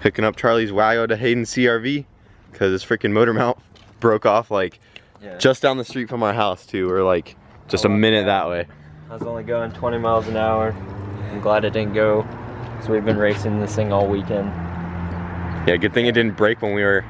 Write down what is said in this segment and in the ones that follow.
Hooking up Charlie's Wago to Hayden's CRV because his freaking motor mount broke off like just down the street from our house too, or like just a minute that way. I was only going 20 miles an hour. I'm glad it didn't go. So we've been racing this thing all weekend. Yeah, good thing it didn't break when we were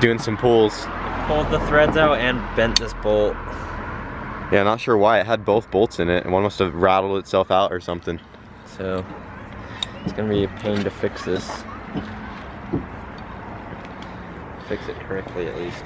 doing some pulls. Pulled the threads out and bent this bolt. Yeah, not sure why. It had both bolts in it and one must have rattled itself out or something. So it's gonna be a pain to fix this. Fix it correctly at least.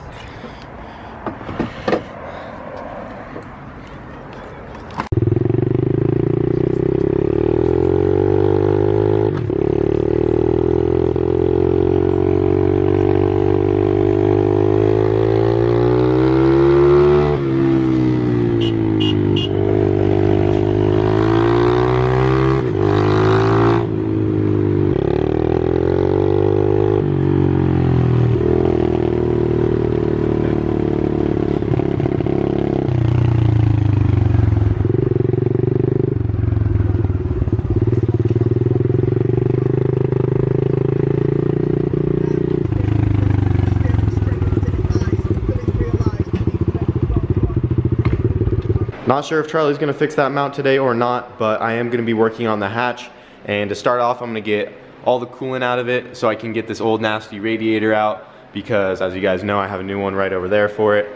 Not sure if Charlie's gonna fix that mount today or not, but I am gonna be working on the hatch. And to start off, I'm gonna get all the coolant out of it so I can get this old nasty radiator out, because as you guys know, I have a new one right over there for it.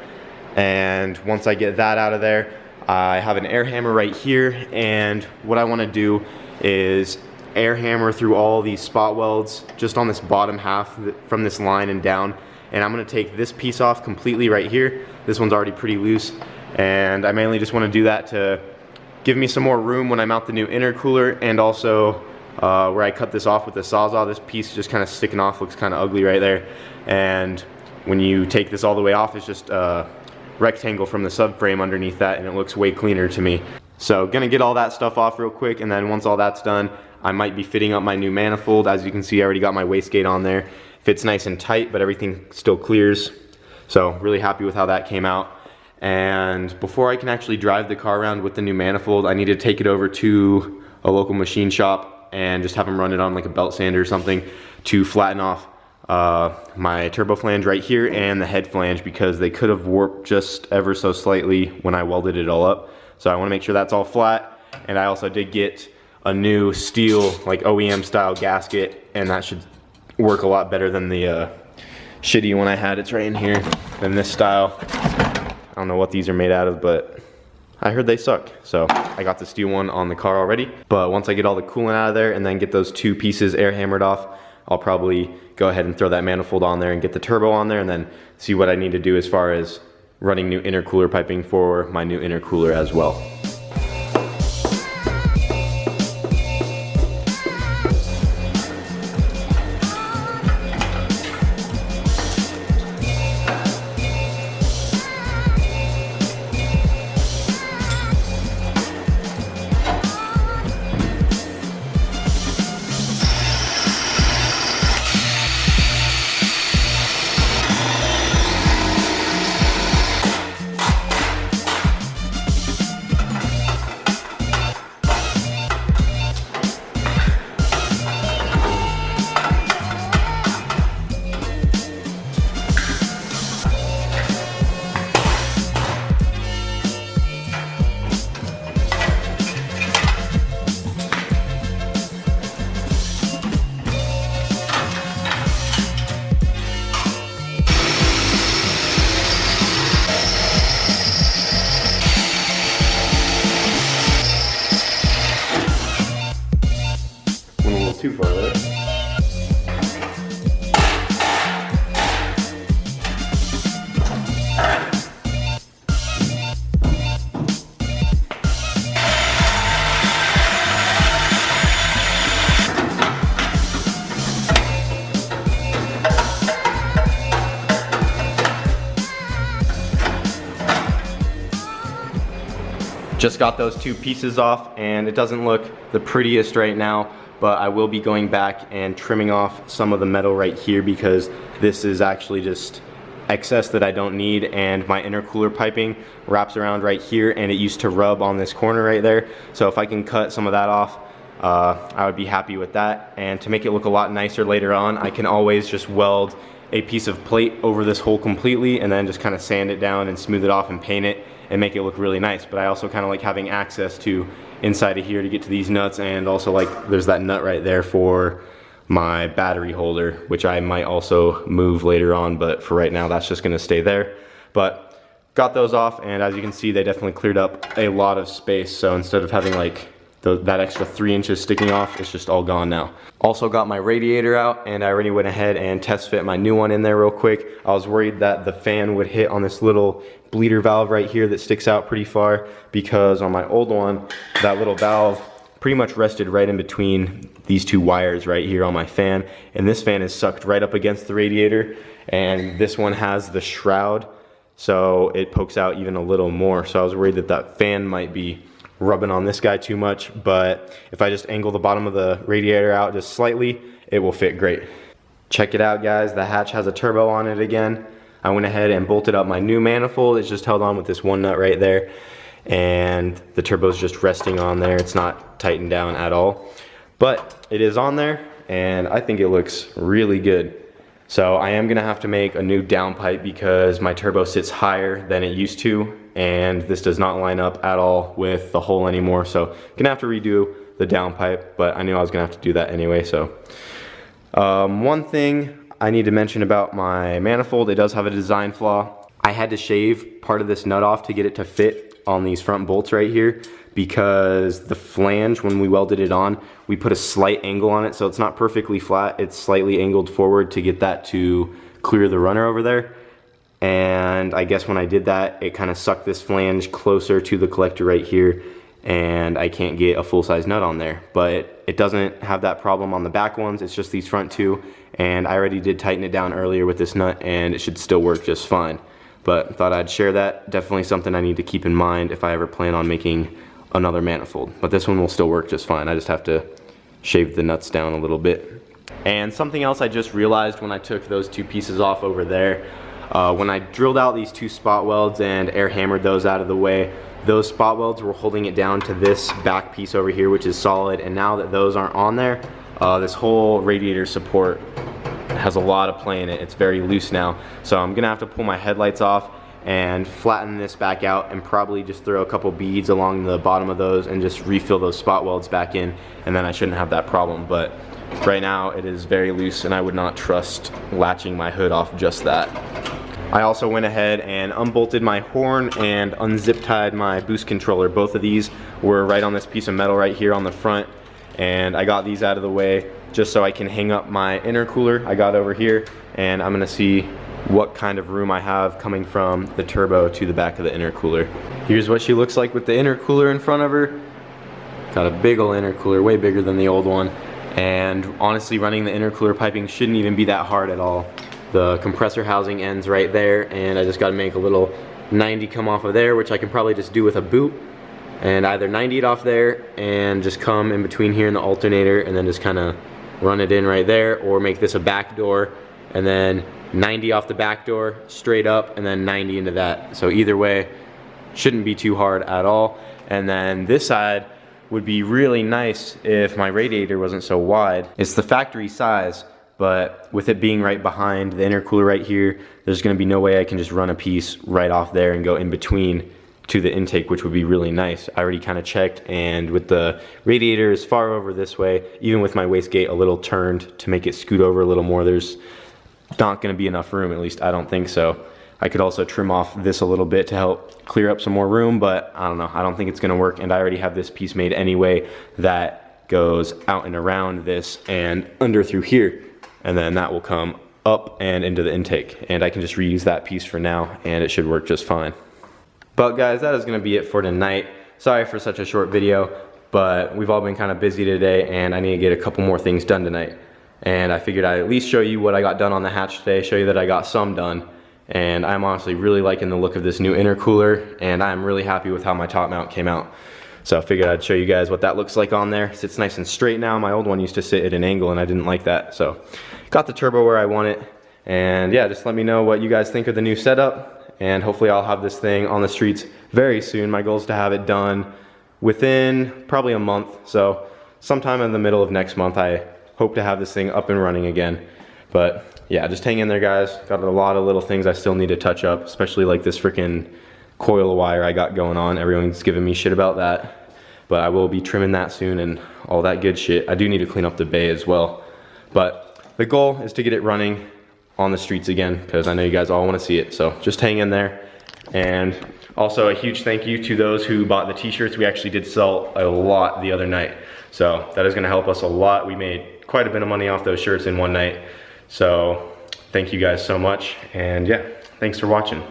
And once I get that out of there, I have an air hammer right here, and what I wanna do is air hammer through all these spot welds just on this bottom half from this line and down. And I'm gonna take this piece off completely right here. This one's already pretty loose. And I mainly just want to do that to give me some more room when I mount the new intercooler, and also where I cut this off with the Sawzall, this piece just kind of sticking off, looks kind of ugly right there. And when you take this all the way off, it's just a rectangle from the subframe underneath that, and it looks way cleaner to me. So gonna get all that stuff off real quick, and then once all that's done, I might be fitting up my new manifold. As you can see, I already got my wastegate on there. Fits nice and tight, but everything still clears. So really happy with how that came out. And before I can actually drive the car around with the new manifold, I need to take it over to a local machine shop and just have them run it on like a belt sander or something to flatten off my turbo flange right here and the head flange, because they could have warped just ever so slightly when I welded it all up. So I want to make sure that's all flat. And I also did get a new steel, like OEM style gasket, and that should work a lot better than the shitty one I had. It's right in here, than this style. I don't know what these are made out of, but I heard they suck. So I got the steel one on the car already. But once I get all the coolant out of there and then get those two pieces air hammered off, I'll probably go ahead and throw that manifold on there and get the turbo on there, and then see what I need to do as far as running new intercooler piping for my new intercooler as well. Too far there. Just got those two pieces off, and it doesn't look the prettiest right now, but I will be going back and trimming off some of the metal right here, because this is actually just excess that I don't need, and my intercooler piping wraps around right here, and it used to rub on this corner right there. So if I can cut some of that off, I would be happy with that. And to make it look a lot nicer later on, I can always just weld a piece of plate over this hole completely and then just kind of sand it down and smooth it off and paint it and make it look really nice. But I also kind of like having access to inside of here to get to these nuts, and also like there's that nut right there for my battery holder, which I might also move later on, but for right now that's just gonna stay there. But got those off, and as you can see, they definitely cleared up a lot of space. So instead of having like that extra 3 inches sticking off, it's just all gone now. Also got my radiator out, and I already went ahead and test fit my new one in there real quick. I was worried that the fan would hit on this little bleeder valve right here that sticks out pretty far, because on my old one, that little valve pretty much rested right in between these two wires right here on my fan, and this fan is sucked right up against the radiator, and this one has the shroud, so it pokes out even a little more. So I was worried that that fan might be rubbing on this guy too much, but if I just angle the bottom of the radiator out just slightly, it will fit great. Check it out, guys. The hatch has a turbo on it again. I went ahead and bolted up my new manifold. It's just held on with this one nut right there, and the turbo is just resting on there. It's not tightened down at all, but it is on there, and I think it looks really good. So I am gonna have to make a new downpipe because my turbo sits higher than it used to, and this does not line up at all with the hole anymore. So gonna have to redo the downpipe, but I knew I was gonna have to do that anyway. So one thing I need to mention about my manifold, it does have a design flaw. I had to shave part of this nut off to get it to fit on these front bolts right here, because the flange, when we welded it on, we put a slight angle on it, so it's not perfectly flat, it's slightly angled forward to get that to clear the runner over there. And I guess when I did that, it kind of sucked this flange closer to the collector right here, and I can't get a full-size nut on there. But it doesn't have that problem on the back ones, it's just these front two, and I already did tighten it down earlier with this nut, and it should still work just fine. But thought I'd share that. Definitely something I need to keep in mind if I ever plan on making another manifold. But this one will still work just fine. I just have to shave the nuts down a little bit. And something else I just realized when I took those two pieces off over there, when I drilled out these two spot welds and air hammered those out of the way, those spot welds were holding it down to this back piece over here, which is solid. And now that those aren't on there, this whole radiator support has a lot of play in it. It's very loose now. So I'm gonna have to pull my headlights off and flatten this back out, and probably just throw a couple beads along the bottom of those and just refill those spot welds back in, and then I shouldn't have that problem. But right now it is very loose, and I would not trust latching my hood off just that. I also went ahead and unbolted my horn and unzip tied my boost controller. Both of these were right on this piece of metal right here on the front, and I got these out of the way just so I can hang up my intercooler. I got over here, and I'm gonna see what kind of room I have coming from the turbo to the back of the intercooler. Here's what she looks like with the intercooler in front of her. Got a big ol' intercooler, way bigger than the old one. And honestly, running the intercooler piping shouldn't even be that hard at all. The compressor housing ends right there, and I just gotta make a little 90 come off of there, which I can probably just do with a boot, and either 90 it off there and just come in between here in the alternator and then just kinda run it in right there, or make this a back door and then 90 off the back door straight up and then 90 into that. So either way, shouldn't be too hard at all. And then this side would be really nice if my radiator wasn't so wide. It's the factory size, but with it being right behind the intercooler right here, there's gonna be no way I can just run a piece right off there and go in between to the intake, which would be really nice. I already kind of checked, and with the radiator as far over this way, even with my wastegate a little turned to make it scoot over a little more, there's not gonna be enough room, at least I don't think so. I could also trim off this a little bit to help clear up some more room, but I don't know, I don't think it's gonna work, and I already have this piece made anyway that goes out and around this and under through here, and then that will come up and into the intake, and I can just reuse that piece for now, and it should work just fine. But guys, that is gonna be it for tonight. Sorry for such a short video, but we've all been kind of busy today, and I need to get a couple more things done tonight. And I figured I'd at least show you what I got done on the hatch today, show you that I got some done. And I'm honestly really liking the look of this new intercooler, and I'm really happy with how my top mount came out. So I figured I'd show you guys what that looks like on there. It sits nice and straight now. My old one used to sit at an angle, and I didn't like that. So got the turbo where I want it. And yeah, just let me know what you guys think of the new setup. And hopefully I'll have this thing on the streets very soon. My goal is to have it done within probably a month. So sometime in the middle of next month, I hope to have this thing up and running again. But yeah, just hang in there, guys. Got a lot of little things I still need to touch up, especially like this freaking coil of wire I got going on. Everyone's giving me shit about that, but I will be trimming that soon and all that good shit. I do need to clean up the bay as well, but the goal is to get it running on the streets again, because I know you guys all want to see it. So just hang in there. And also a huge thank you to those who bought the t-shirts. We actually did sell a lot the other night, so that is going to help us a lot. We made quite a bit of money off those shirts in one night, so thank you guys so much. And yeah, thanks for watching.